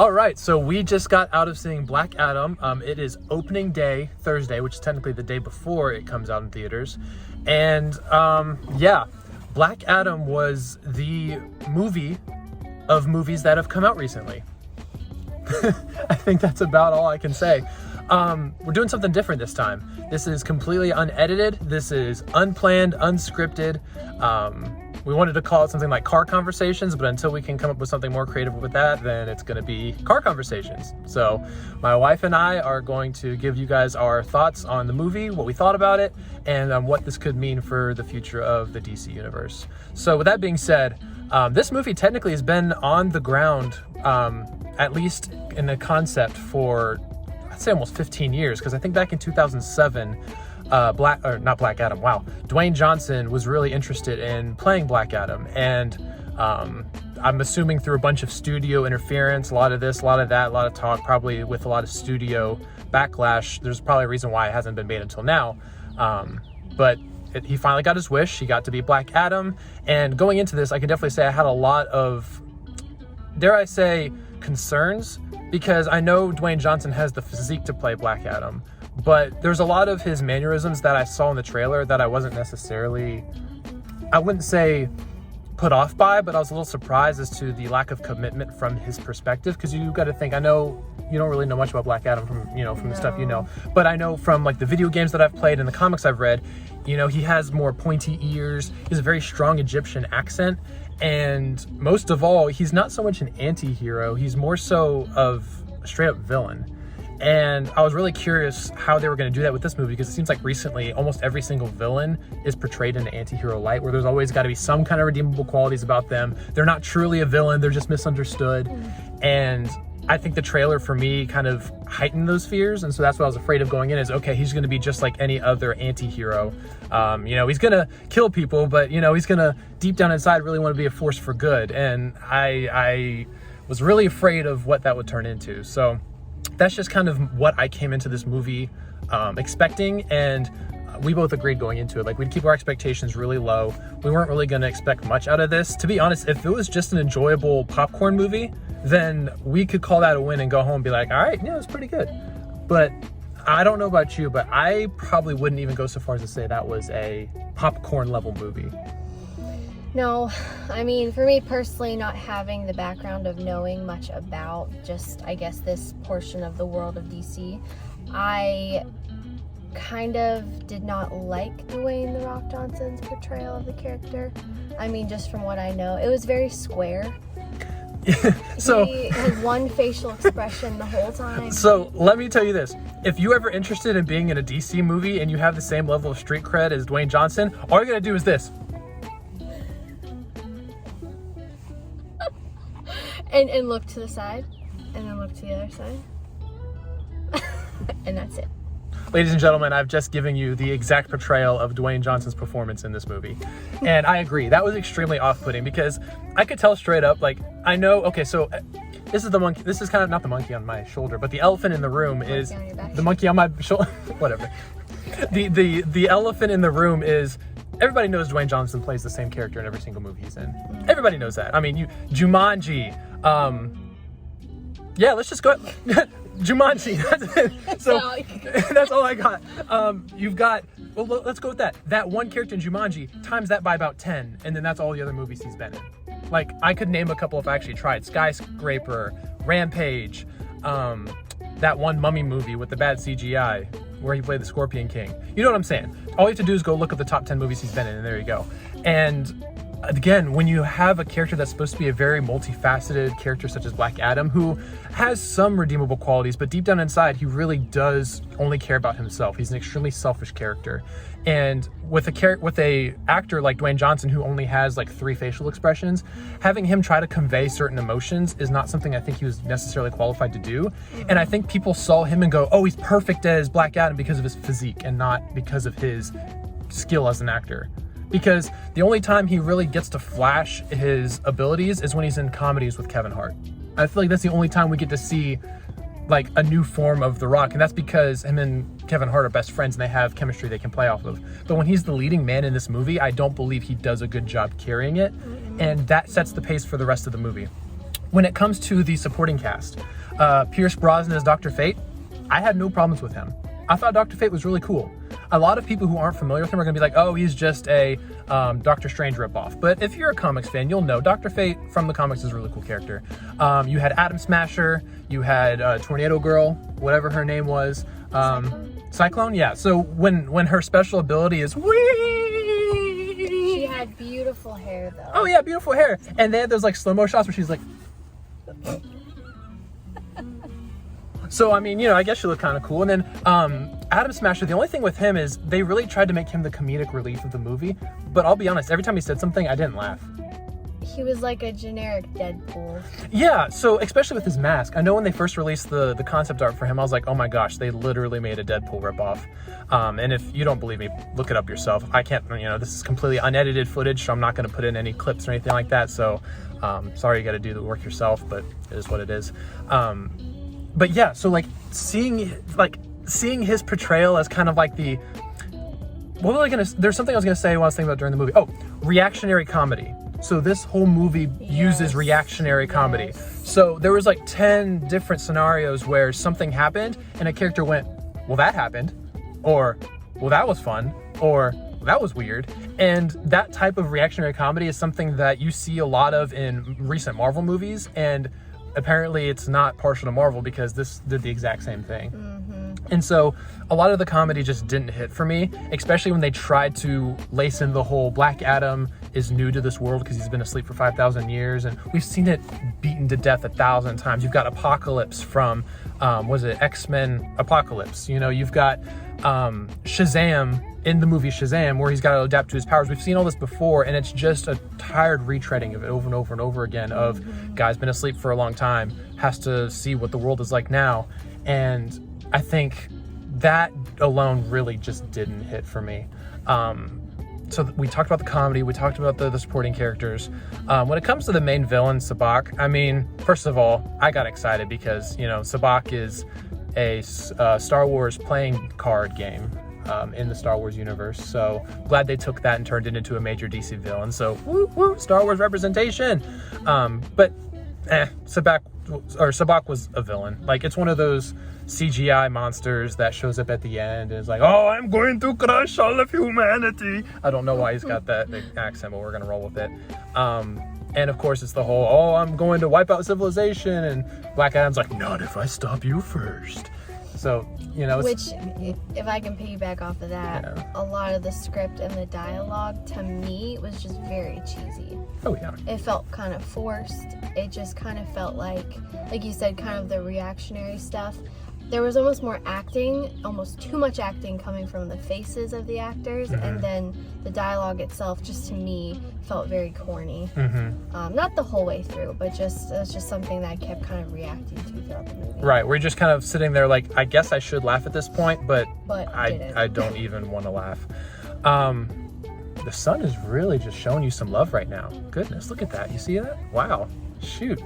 All right, so we just got out of seeing Black Adam. It is opening day, Thursday, which is technically the day before it comes out in theaters. And yeah, Black Adam was the movie of movies that have come out recently. I think that's about all I can say. We're doing something different this time. This is completely unedited. This is unplanned, unscripted. We wanted to call it something like Car Conversations, but until we can come up with something more creative with that, then it's going to be Car Conversations. So my wife and I are going to give you guys our thoughts on the movie, what we thought about it, and what this could mean for the future of the DC universe. So with that being said, this movie technically has been on the ground, at least in the concept, for I'd say almost 15 years, because I think back in 2007, Dwayne Johnson was really interested in playing Black Adam, and I'm assuming through a bunch of studio interference, a lot of this, a lot of that, a lot of talk, probably with a lot of studio backlash. There's probably a reason why it hasn't been made until now, but he finally got his wish. He got to be Black Adam, and going into this, I can definitely say I had a lot of, dare I say, concerns, because I know Dwayne Johnson has the physique to play Black Adam, but there's a lot of his mannerisms that I saw in the trailer that I wasn't necessarily, I wouldn't say put off by, but I was a little surprised as to the lack of commitment from his perspective. Because you got to think, I know you don't really know much about Black Adam from the stuff you know, but I know from like the video games that I've played and the comics I've read, he has more pointy ears, he has a very strong Egyptian accent, and most of all, he's not so much an anti-hero, he's more so of a straight up villain. And I was really curious how they were going to do that with this movie, because it seems like recently almost every single villain is portrayed in an anti-hero light, where there's always got to be some kind of redeemable qualities about them. They're not truly a villain, they're just misunderstood. And I think the trailer for me kind of heightened those fears, and so that's what I was afraid of going in, is okay, he's going to be just like any other anti-hero. He's going to kill people, but he's going to deep down inside really want to be a force for good. And I was really afraid of what that would turn into. So that's just kind of what I came into this movie expecting, and we both agreed going into it. Like, we'd keep our expectations really low. We weren't really going to expect much out of this. To be honest, if it was just an enjoyable popcorn movie, then we could call that a win and go home and be like, all right, yeah, it was pretty good. But I don't know about you, but I probably wouldn't even go so far as to say that was a popcorn level movie. No, I mean, for me personally, not having the background of knowing much about just, I guess, this portion of the world of DC, I kind of did not like Dwayne "The Rock" Johnson's portrayal of the character. I mean, just from what I know, it was very square. So he had one facial expression the whole time. So let me tell you this. If you're ever interested in being in a DC movie and you have the same level of street cred as Dwayne Johnson, all you're going to do is this. And look to the side, and then look to the other side. And that's it. Ladies and gentlemen, I've just given you the exact portrayal of Dwayne Johnson's performance in this movie. And I agree, that was extremely off-putting, because I could tell straight up, like, I know, okay, so this is the monkey, this is kind of not the monkey on my shoulder, but the elephant in the room is, the monkey on my shoulder, whatever. The elephant in the room is, everybody knows Dwayne Johnson plays the same character in every single movie he's in. Everybody knows that. I mean, Jumanji, yeah, let's just go. Jumanji, that's it. So that's all I got. You've got, well, let's go with that. That one character in Jumanji, times that by about 10, and then that's all the other movies he's been in. Like, I could name a couple if I actually tried. Skyscraper, Rampage, that one mummy movie with the bad CGI, where he played the Scorpion King. You know what I'm saying? All you have to do is go look at the top 10 movies he's been in, and there you go. And again, when you have a character that's supposed to be a very multifaceted character such as Black Adam, who has some redeemable qualities, but deep down inside, he really does only care about himself. He's an extremely selfish character. And with a actor like Dwayne Johnson, who only has like 3 facial expressions, having him try to convey certain emotions is not something I think he was necessarily qualified to do. And I think people saw him and go, oh, he's perfect as Black Adam because of his physique and not because of his skill as an actor. Because the only time he really gets to flash his abilities is when he's in comedies with Kevin Hart. I feel like that's the only time we get to see like a new form of The Rock, and that's because him and Kevin Hart are best friends and they have chemistry they can play off of. But when he's the leading man in this movie, I don't believe he does a good job carrying it, and that sets the pace for the rest of the movie. when it comes to the supporting cast, Pierce Brosnan as Dr. Fate, I had no problems with him. I thought Dr. Fate was really cool. A lot of people who aren't familiar with him are going to be like, oh, he's just a Doctor Strange ripoff. But if you're a comics fan, you'll know Dr. Fate from the comics is a really cool character. You had Atom Smasher, you had Tornado Girl, whatever her name was. Cyclone, yeah. So when her special ability is whee! She had beautiful hair though. Oh yeah, beautiful hair. And they had those like slow-mo shots where she's like... So, I mean, you know, I guess she looked kind of cool. And then Atom Smasher, the only thing with him is they really tried to make him the comedic relief of the movie. But I'll be honest, every time he said something, I didn't laugh. He was like a generic Deadpool. Yeah, so especially with his mask. I know when they first released the concept art for him, I was like, oh my gosh, they literally made a Deadpool ripoff. And if you don't believe me, look it up yourself. I can't, you know, this is completely unedited footage, so I'm not going to put in any clips or anything like that. So, sorry, you got to do the work yourself, but it is what it is. But yeah, so like seeing his portrayal as kind of like the, there's something I was gonna say when I was thinking about during the movie. Oh, reactionary comedy. So this whole movie uses reactionary comedy. So there was like 10 different scenarios where something happened and a character went, well, that happened, or well, that was fun, or that was weird. And that type of reactionary comedy is something that you see a lot of in recent Marvel movies, and apparently it's not partial to Marvel because this did the exact same thing. And so a lot of the comedy just didn't hit for me, especially when they tried to lace in the whole Black Adam is new to this world because he's been asleep for 5,000 years. And we've seen it beaten to death 1,000 times. You've got Apocalypse from, X-Men Apocalypse? You know, you've got Shazam in the movie Shazam, where he's got to adapt to his powers. We've seen all this before, and it's just a tired retreading of it over and over and over again of guy's been asleep for a long time, has to see what the world is like now. And I think that alone really just didn't hit for me. So we talked about the comedy, we talked about the supporting characters. When it comes to the main villain, Sabak, I mean, first of all, I got excited because, you know, Sabak is a Star Wars playing card game in the Star Wars universe. So glad they took that and turned it into a major DC villain. So woo woo, Star Wars representation. But Sabak was a villain. Like, it's one of those CGI monsters that shows up at the end and is like, oh, I'm going to crush all of humanity. I don't know why he's got that accent, but we're gonna roll with it. And of course it's the whole, oh, I'm going to wipe out civilization, and Black Adam's like, not if I stop you first. So, you know, which, if I can piggyback off of that, a lot of the script and the dialogue to me was just very cheesy. Oh yeah. It felt kind of forced. It just kind of felt like you said, kind of the reactionary stuff. There was almost more acting, almost too much acting coming from the faces of the actors, and then the dialogue itself, just to me, felt very corny. Not the whole way through, but just it was just something that I kept kind of reacting to throughout the movie. Right, we're just kind of sitting there like, I guess I should laugh at this point, but I don't even want to laugh. The sun is really just showing you some love right now. Goodness, look at that. You see that? Wow. Shoot.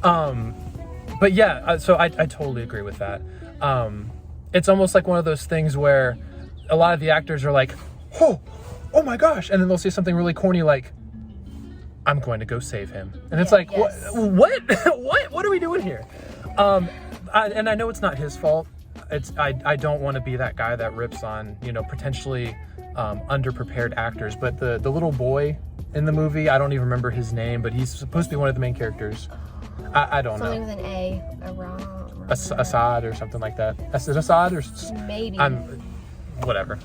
But yeah, so I totally agree with that. It's almost like one of those things where a lot of the actors are like, oh my gosh, and then they'll say something really corny like, I'm going to go save him. And it's like, yes. What are we doing here? And I know it's not his fault. I don't want to be that guy that rips on, you know, potentially underprepared actors, but the little boy in the movie, I don't even remember his name, but he's supposed to be one of the main characters. I don't know. Something with an A. Assad or something like that. Is it Assad or maybe? Whatever.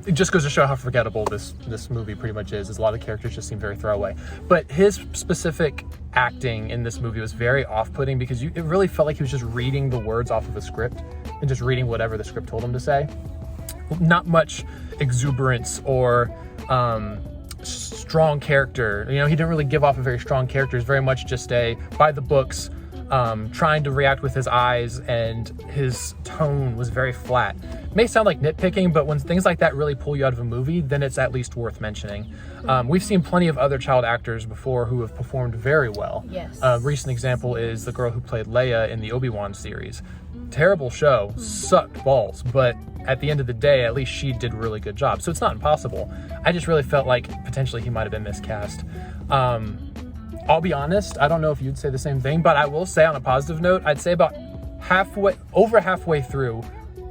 It just goes to show how forgettable this movie pretty much is. A lot of characters just seem very throwaway. But his specific acting in this movie was very off-putting because it really felt like he was just reading the words off of a script and just reading whatever the script told him to say. Not much exuberance or strong character. You know, he didn't really give off a very strong character. It's very much just a by the books, trying to react with his eyes, and his tone was very flat. It may sound like nitpicking, but when things like that really pull you out of a movie, then it's at least worth mentioning. We've seen plenty of other child actors before who have performed very well. Yes. A recent example is the girl who played Leia in the Obi-Wan series. Terrible show, sucked balls, but at the end of the day, at least she did a really good job. So it's not impossible. I just really felt like potentially he might have been miscast. I'll be honest, I don't know if you'd say the same thing, but I will say on a positive note, I'd say about over halfway through,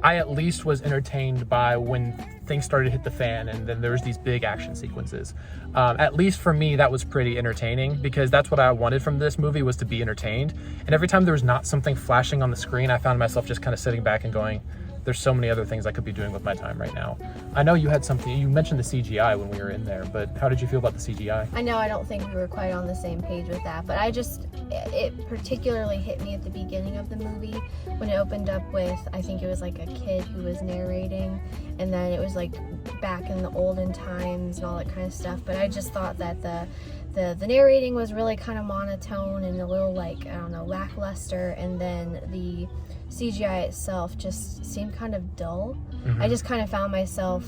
I at least was entertained by when things started to hit the fan and then there was these big action sequences. At least for me, that was pretty entertaining because that's what I wanted from this movie, was to be entertained. And every time there was not something flashing on the screen, I found myself just kind of sitting back and going, there's so many other things I could be doing with my time right now. I know you had something, you mentioned the CGI when we were in there, but how did you feel about the CGI? I know I don't think we were quite on the same page with that, but it particularly hit me at the beginning of the movie when it opened up with, I think it was like a kid who was narrating, and then it was like back in the olden times and all that kind of stuff. But I just thought that the narrating was really kind of monotone and a little, like, I don't know, lackluster, and then the CGI itself just seemed kind of dull. I just kind of found myself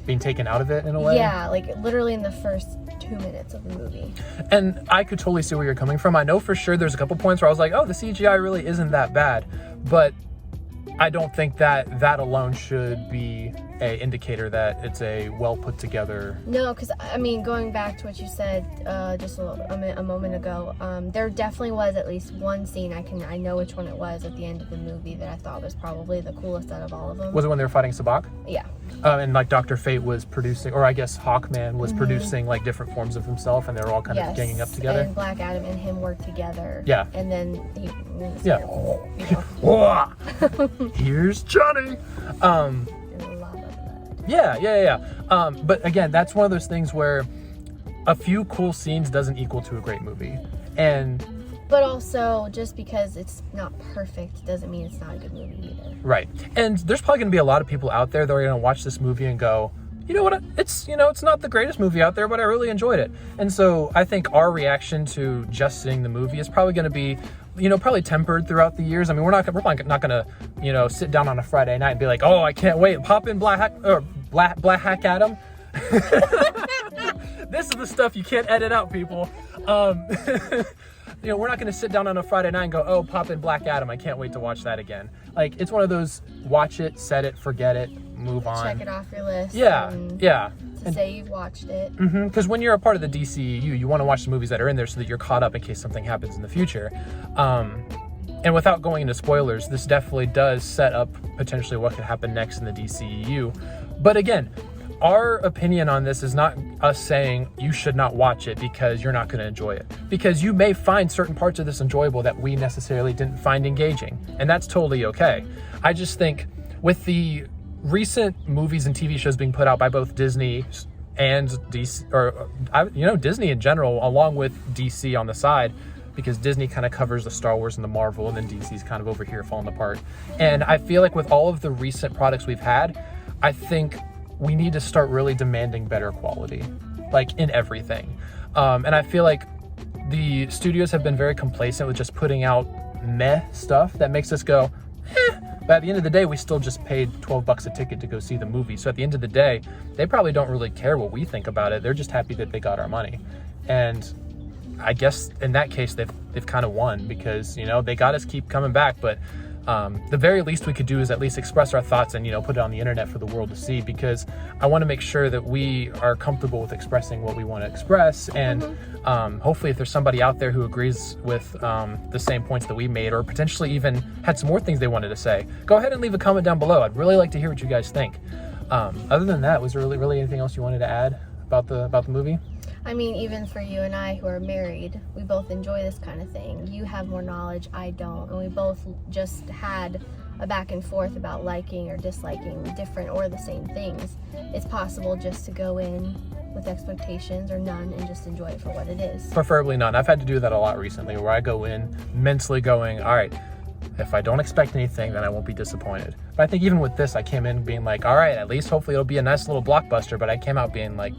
being taken out of it in a way. Yeah, like literally in the first 2 minutes of the movie. And I could totally see where you're coming from. I know for sure there's a couple points where I was like, oh, the CGI really isn't that bad, but I don't think that alone should be a indicator that it's a well put together. No, because I mean, going back to what you said just a moment ago, there definitely was at least one scene, I know which one it was at the end of the movie, that I thought was probably the coolest out of all of them. Was it when they were fighting Sabak? Yeah. And like Dr. Fate was producing, or I guess Hawkman was producing like different forms of himself, and they were all kind of ganging up together. And Black Adam and him worked together. Yeah. And then he, here's Johnny. Yeah. But again, that's one of those things where a few cool scenes doesn't equal to a great movie. But also, just because it's not perfect doesn't mean it's not a good movie either. Right. And there's probably going to be a lot of people out there that are going to watch this movie and go, you know what, it's not the greatest movie out there, but I really enjoyed it. And so I think our reaction to just seeing the movie is probably going to be, probably tempered throughout the years. I mean, we're not going to, sit down on a Friday night and be like, oh, I can't wait, pop in Black Adam. This is the stuff you can't edit out, people. We're not going to sit down on a Friday night and go, oh, pop in Black Adam, I can't wait to watch that again. Like, it's one of those, watch it, set it, forget it, move on. Check it off your list. Yeah. To say you've watched it. Because when you're a part of the DCEU, you want to watch the movies that are in there so that you're caught up in case something happens in the future. And without going into spoilers, this definitely does set up potentially what could happen next in the DCEU. But again, our opinion on this is not us saying you should not watch it because you're not going to enjoy it. Because you may find certain parts of this enjoyable that we necessarily didn't find engaging. And that's totally okay. I just think with the recent movies and TV shows being put out by both Disney and DC, Disney in general, along with DC on the side, because Disney kind of covers the Star Wars and the Marvel, and then DC's kind of over here falling apart. And I feel like with all of the recent products we've had, I think we need to start really demanding better quality, like in everything. And I feel like the studios have been very complacent with just putting out meh stuff that makes us go, eh. But at the end of the day, we still just paid $12 a ticket to go see the movie. So at the end of the day, they probably don't really care what we think about it. They're just happy that they got our money. And I guess in that case, they've kind of won because, they got us keep coming back. But the very least we could do is at least express our thoughts and, put it on the internet for the world to see, because I want to make sure that we are comfortable with expressing what we want to express. And hopefully if there's somebody out there who agrees with the same points that we made, or potentially even had some more things they wanted to say, go ahead and leave a comment down below. I'd really like to hear what you guys think. Other than that, was there really anything else you wanted to add about the movie? I mean, even for you and I who are married, we both enjoy this kind of thing. You have more knowledge, I don't. And we both just had a back and forth about liking or disliking different or the same things. It's possible just to go in with expectations or none and just enjoy it for what it is. Preferably none. I've had to do that a lot recently, where I go in mentally going, all right, if I don't expect anything, then I won't be disappointed. But I think even with this, I came in being like, all right, at least hopefully it'll be a nice little blockbuster. But I came out being like,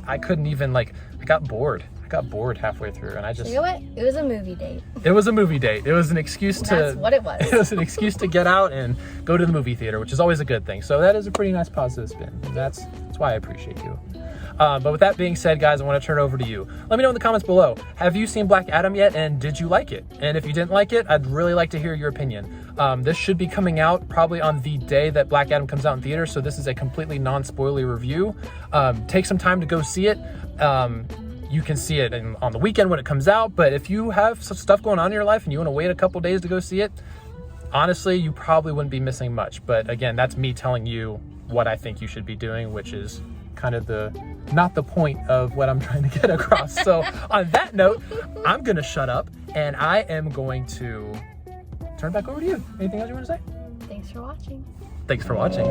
I couldn't even, I got bored. I got bored halfway through, and I just... You know what? It was a movie date. It was a movie date. It was an excuse to... That's what it was. It was an excuse to get out and go to the movie theater, which is always a good thing. So that is a pretty nice positive spin. And that's why I appreciate you. But with that being said, guys, I want to turn it over to you. Let me know in the comments below. Have you seen Black Adam yet, and did you like it? And if you didn't like it, I'd really like to hear your opinion. This should be coming out probably on the day that Black Adam comes out in theaters, so this is a completely non-spoilery review. Take some time to go see it. you can see it on the weekend when it comes out. But if you have some stuff going on in your life and you want to wait a couple days to go see it, honestly, you probably wouldn't be missing much. But again, that's me telling you what I think you should be doing, which is kind of not the point of what I'm trying to get across. So on that note, I'm gonna shut up and I am going to turn it back over to you. Anything else you want to say? Thanks for watching. Thanks for watching.